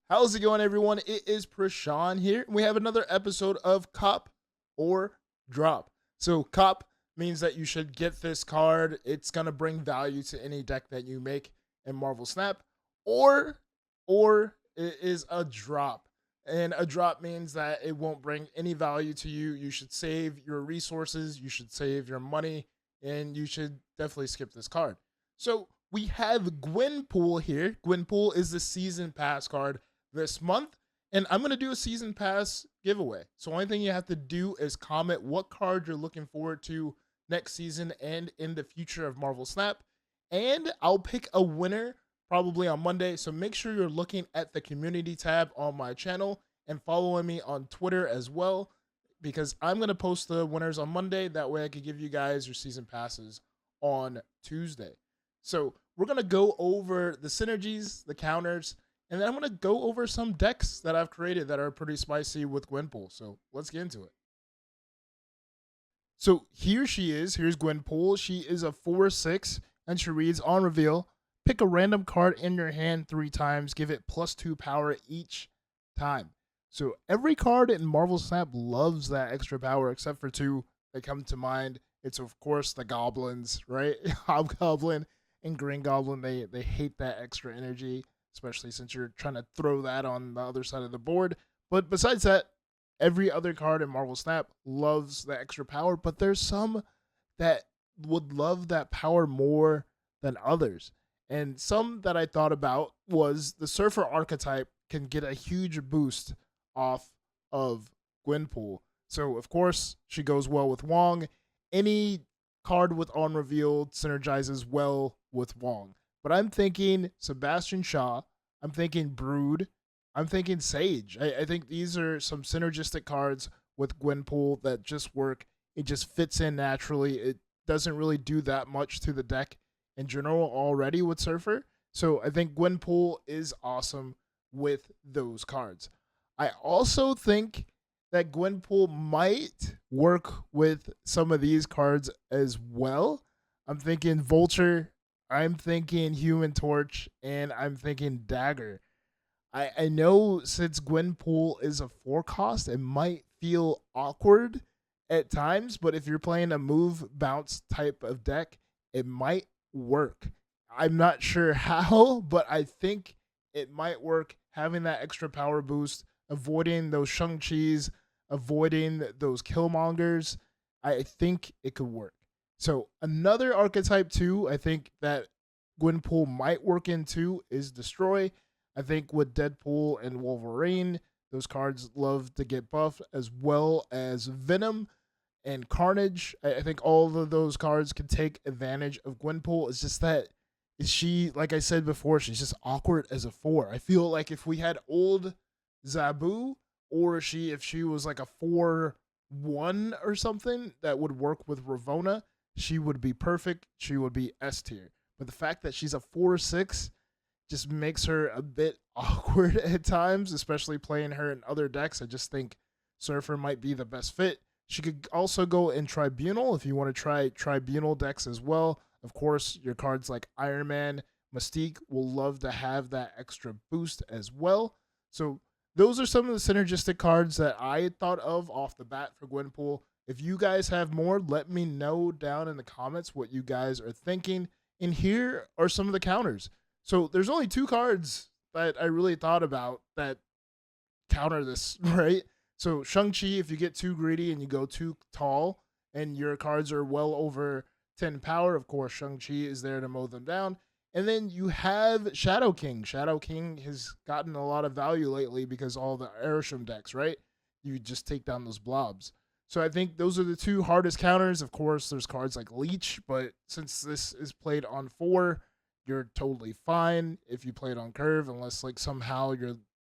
How's it going, everyone? It is Prashan here. We have another episode of Cop or Drop. So, Cop means that you should get this card. It's gonna bring value to any deck that you make in Marvel Snap, or it is a drop. And a drop means that it won't bring any value to you. You should save your resources, you should save your money, and you should definitely skip this card. So we have Gwenpool here. Gwenpool is the season pass card this month, and I'm going to do a season pass giveaway. So only thing you have to do is comment what card you're looking forward to next season and in the future of Marvel Snap, and I'll pick a winner probably on Monday. So make sure you're looking at the community tab on my channel and following me on Twitter as well, because I'm going to post the winners on Monday. That way I can give you guys your season passes on Tuesday. So we're going to go over the synergies, the counters, and then I'm going to go over some decks that I've created that are pretty spicy with Gwenpool. So let's get into it. So here she is. Here's Gwenpool. She is a 4/6, and she reads, on reveal, pick a random card in your hand 3 times. Give it +2 power each time. So every card in Marvel Snap loves that extra power, except for 2 that come to mind. It's, of course, the goblins, right? Hobgoblin and Green Goblin. They hate that extra energy, especially since you're trying to throw that on the other side of the board. But besides that, every other card in Marvel Snap loves the extra power, but there's some that would love that power more than others. And some that I thought about was the Surfer archetype can get a huge boost off of Gwenpool. So, of course, she goes well with Wong. Any card with on revealed synergizes well with Wong. But I'm thinking Sebastian Shaw. I'm thinking Brood. I'm thinking Sage. I think these are some synergistic cards with Gwenpool that just work. It just fits in naturally. It doesn't really do that much to the deck in general already with Surfer. So I think Gwenpool is awesome with those cards. I also think that Gwenpool might work with some of these cards as well. I'm thinking Vulture, I'm thinking Human Torch, and I'm thinking Dagger. I know since Gwenpool is a 4 cost, it might feel awkward at times, but if you're playing a move bounce type of deck, it might work. I'm not sure how, but I think it might work having that extra power boost, avoiding those Shang-Chi's, avoiding those Killmongers. I think it could work. So another archetype too, I think that Gwenpool might work into is Destroy. I think with Deadpool and Wolverine, those cards love to get buffed, as well as Venom and Carnage. I think all of those cards can take advantage of Gwenpool. It's just that she, like I said before, she's just awkward as a 4. I feel like if we had old Zabu, or if she was like a 4/1 or something that would work with Ravonna, she would be perfect. She would be S tier. But the fact that she's a 4/6 just makes her a bit awkward at times, especially playing her in other decks. I just think Surfer might be the best fit. She could also go in Tribunal if you want to try Tribunal decks as well. Of course, your cards like Iron Man, Mystique will love to have that extra boost as well. So those are some of the synergistic cards that I thought of off the bat for Gwenpool. If you guys have more, let me know down in the comments what you guys are thinking. And here are some of the counters. So there's only 2 cards that I really thought about that counter this, right? So Shang-Chi, if you get too greedy and you go too tall and your cards are well over 10 power, of course, Shang-Chi is there to mow them down. And then you have Shadow King. Shadow King has gotten a lot of value lately because all the Airsham decks, right? You just take down those blobs. So I think those are the 2 hardest counters. Of course, there's cards like Leech, but since this is played on 4, you're totally fine if you play it on curve, unless like somehow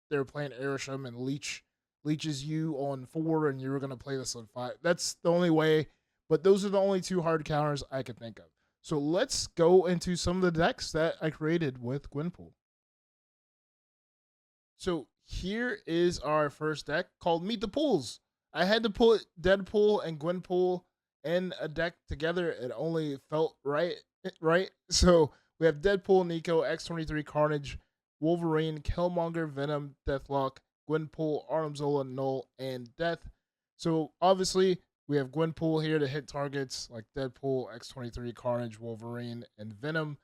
they're playing Airsham and leeches you on 4 and you're gonna play this on 5. That's the only way. But those are the only 2 hard counters I can think of. So let's go into some of the decks that I created with Gwenpool. So here is our first deck called Meet the Pools. I had to put Deadpool and Gwenpool in a deck together. It only felt right. So we have Deadpool, Nico, X23 Carnage, Wolverine, Killmonger, Venom, Deathlock, Gwenpool, Armzola, Null, and Death. So obviously we have Gwenpool here to hit targets like Deadpool, X-23, Carnage, Wolverine, and Venom.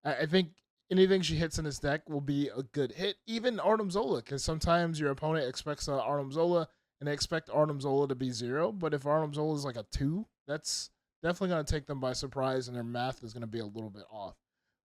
I think anything she hits in this deck will be a good hit. Even Arnim Zola, because sometimes your opponent expects Arnim Zola and they expect Arnim Zola to be 0. But if Arnim Zola is like a 2, that's definitely going to take them by surprise, and their math is going to be a little bit off.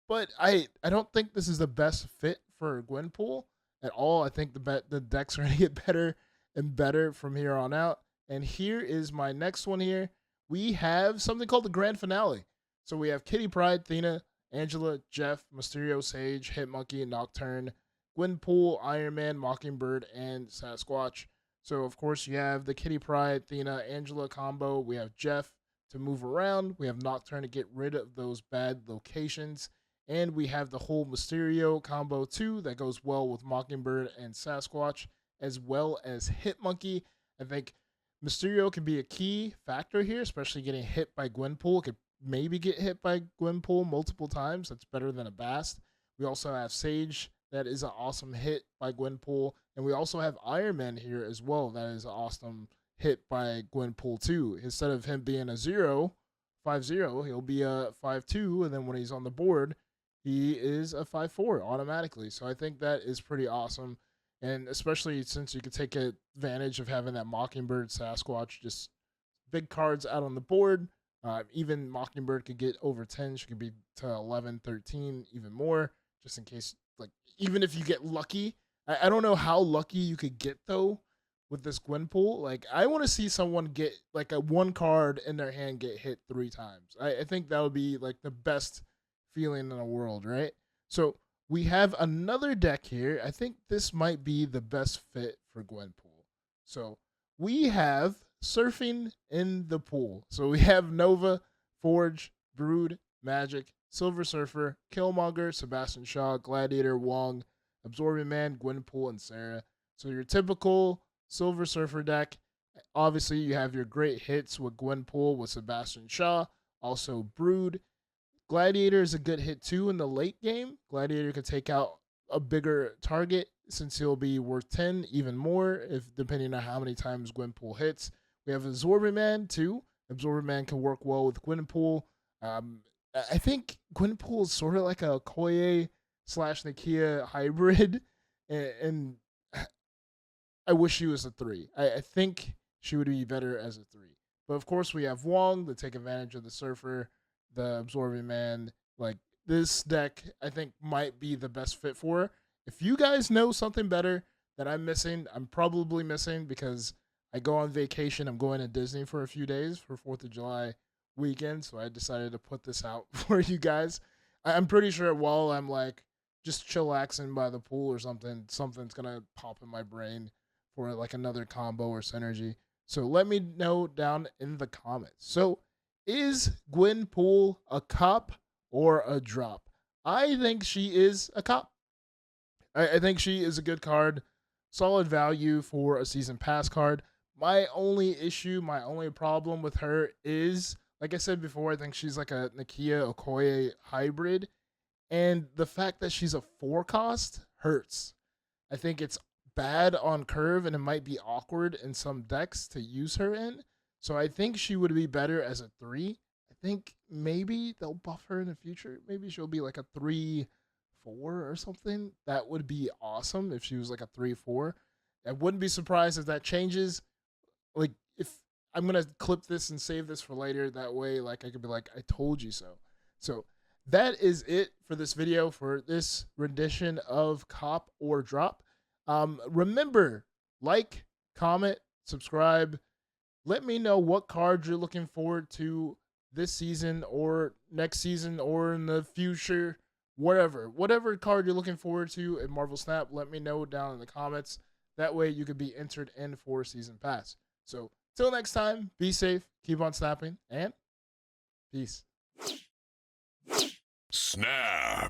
But I don't think this is the best fit for Gwenpool at all. I think the decks are going to get better and better from here on out. And here is my next one here. We have something called the Grand Finale. So we have Kitty Pryde, Thena, Angela, Jeff, Mysterio, Sage, Hitmonkey, Nocturne, Gwenpool, Iron Man, Mockingbird, and Sasquatch. So, of course, you have the Kitty Pryde, Thena, Angela combo. We have Jeff to move around. We have Nocturne to get rid of those bad locations. And we have the whole Mysterio combo, too, that goes well with Mockingbird and Sasquatch, as well as Hitmonkey. I think Mysterio can be a key factor here, especially getting hit by Gwenpool. Could maybe get hit by Gwenpool multiple times. That's better than a Bast. We also have Sage. That is an awesome hit by Gwenpool. And we also have Iron Man here as well. That is an awesome hit by Gwenpool too. Instead of him being a 0, 5-0, he'll be a 5-2. And then when he's on the board, he is a 5-4 automatically. So I think that is pretty awesome. And especially since you could take advantage of having that Mockingbird, Sasquatch, just big cards out on the board. Even Mockingbird could get over 10. She could be to 11, 13, even more, just in case, like, even if you get lucky. I don't know how lucky you could get, though, with this Gwenpool. Like, I want to see someone get, like, a 1 card in their hand get hit 3 times. I think that would be, like, the best feeling in the world, right? So we have another deck here. I think this might be the best fit for Gwenpool. So we have Surfing in the Pool. So we have Nova, Forge, Brood, Magic, Silver Surfer, Killmonger, Sebastian Shaw, Gladiator, Wong, Absorbing Man, Gwenpool, and Sarah. So your typical Silver Surfer deck. Obviously, you have your great hits with Gwenpool, with Sebastian Shaw, also Brood. Gladiator is a good hit too in the late game. Gladiator could take out a bigger target since he'll be worth 10, even more, if depending on how many times Gwenpool hits. We have Absorbing Man too. Absorbing Man can work well with Gwenpool. I think Gwenpool is sort of like a Okoye / Nakia hybrid, and I wish she was a 3. I think she would be better as a 3. But of course, we have Wong to take advantage of the Surfer, the Absorbing Man. Like, this deck, I think, might be the best fit for her. If you guys know something better that I'm missing, I'm probably missing because I go on vacation. I'm going to Disney for a few days for 4th of July weekend, so I decided to put this out for you guys. I'm pretty sure while I'm, like, just chillaxing by the pool or something's going to pop in my brain for, like, another combo or synergy. So let me know down in the comments. So is Gwenpool a cop or a drop? I think she is a cop. I think she is a good card. Solid value for a season pass card. My only issue, my only problem with her is, like I said before, I think she's like a Nakia Okoye hybrid. And the fact that she's a 4 cost hurts. I think it's bad on curve, and it might be awkward in some decks to use her in. So I think she would be better as a 3. I think maybe they'll buff her in the future. Maybe she'll be like a 3-4 or something. That would be awesome if she was like a 3-4. I wouldn't be surprised if that changes. Like, if I'm going to clip this and save this for later, that way, like, I could be like, I told you so. So that is it for this video, for this rendition of Cop or Drop. Remember, like, comment, subscribe. Let me know what cards you're looking forward to this season or next season or in the future, whatever card you're looking forward to in Marvel Snap. Let me know down in the comments. That way you could be entered in for Season Pass. So till next time, be safe, keep on snapping, and peace. Snap.